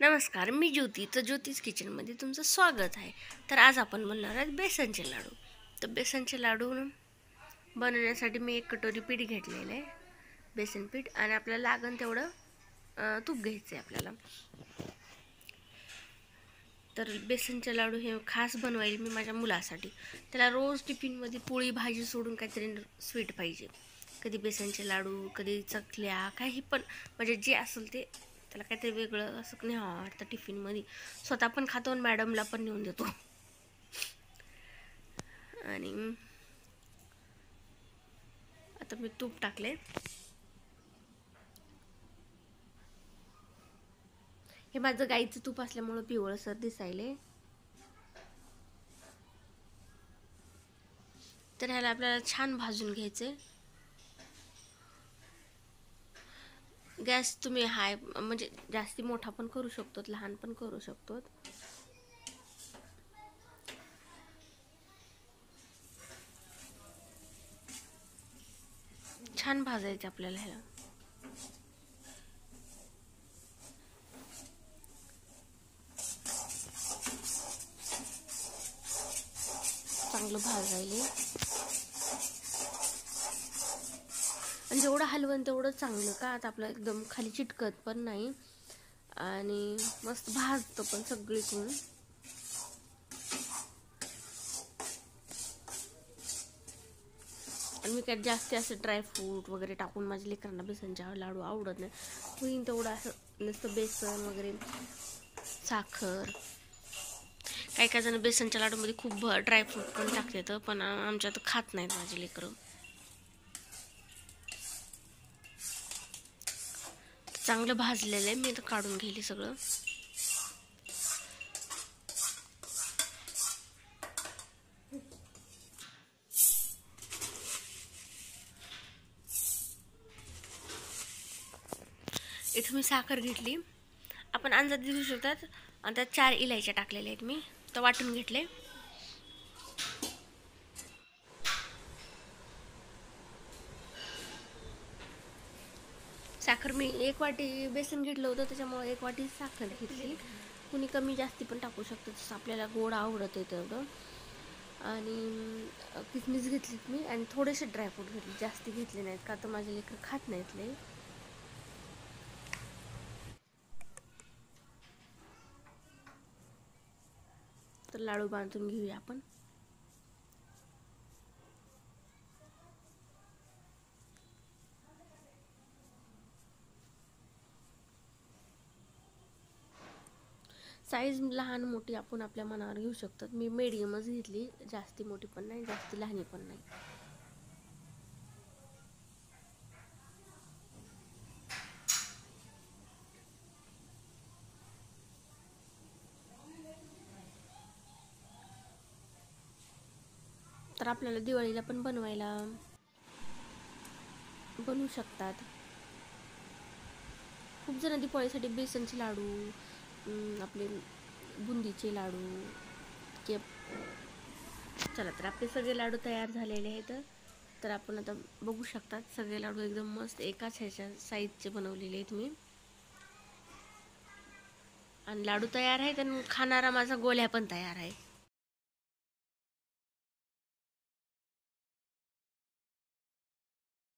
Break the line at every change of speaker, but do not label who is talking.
नमस्कार, मी ज्योती. तर ज्योतिष किचनमध्ये तुमचं स्वागत आहे. तर आज आपण बनवणार आहेत बेसनचे लाडू. तर बेसनचे लाडू बनवण्यासाठी मी 1 कटोरी पीठ घेतलेलं आहे, बेसन पीठ. आणि आपल्याला लागण तेवढं तूप घ्यायचं आहे आपल्याला. तर बेसनचे लाडू हे खास बनवायला मी माझ्या मुलासाठी. त्याला रोज टिफिनमध्ये पोळी भाजी सोडून काहीतरी स्वीट पाहिजे. कधी बेसनचे लाडू, कधी चकल्या, काही पण म्हणजे जे असेल ते. त्याला काहीतरी वेगळं असं नाही आवडतं टिफिनमध्ये. स्वतः पण खातो आणि मॅडमला पण नेऊन देतो. आणि आता मी तूप टाकले. हे माझं गाईचं तूप असल्यामुळं पिवळसर दिसायले. तर ह्याला आपल्याला छान भाजून घ्यायचे. गॅस तुम्ही हाय म्हणजे जास्ती मोठा पण करू शकतो, लहान पण करू शकतो. छान भाजायचे आपल्याला ह्याला. चांगलं भाजायले. आणि जेवढं हलवण तेवढं चांगलं, का आता आपलं एकदम खाली चिटकत पण नाही आणि मस्त भाजतं पण सगळीकडून. आणि मी काय जास्त असं ड्रायफ्रूट वगैरे टाकून माझ्या लेकरांना बेसनच्या लाडू आवडत नाही. होईन तेवढं असं नुसतं बेसन वगैरे, साखर. काही काही जण बेसनच्या लाडूमध्ये खूप ड्रायफ्रूट पण टाकतात, पण आमच्यात खात नाहीत माझे लेकरं. चांगलं भाजलेलं आहे, मी तर काढून घेईल सगळं. इथं मी साखर घेतली, आपण अंदाज घेऊ शकतात. आणि त्यात 4 इलायच्या टाकलेल्या आहेत मी, तर वाटून घेतले. साखर मी 1 वाटी बेसन घेतलं होतं, त्याच्यामुळे 1 वाटी साखर घेतली. कुणी कमी जास्ती पण टाकू शकतं, जसं आपल्याला गोड आवडत आहे तेवढं. आणि किसमिस घेतलीत मी, आणि थोडेसे ड्रायफ्रूट घेतले, जास्ती घेतले नाहीत, का तर माझे लेकर खात नाहीत लय. तर लाडू बांधून घेऊया आपण. साईज लहान मोठी आपण आपल्या मनावर घेऊ शकतो. मी मीडियमच घेतली, जास्ती मोठी पण नाही, जास्ती लहान पण नाही. तर आपल्याला दिवाळीला पण बनवू शकतात. खूप जण दिवाळीसाठी बेसनचे लाडू, आपले बुंदीचे लाडू के. चला, तर आपले सगळे लाडू तयार झालेले आहेत. तर आपण आता बघू शकतात, सगळे लाडू एकदम मस्त एकाच ह्याच्या साईजचे बनवलेले आहेत मी. आणि लाडू तयार आहेत, आणि खाणारा माझा गोल्या पण तयार आहे.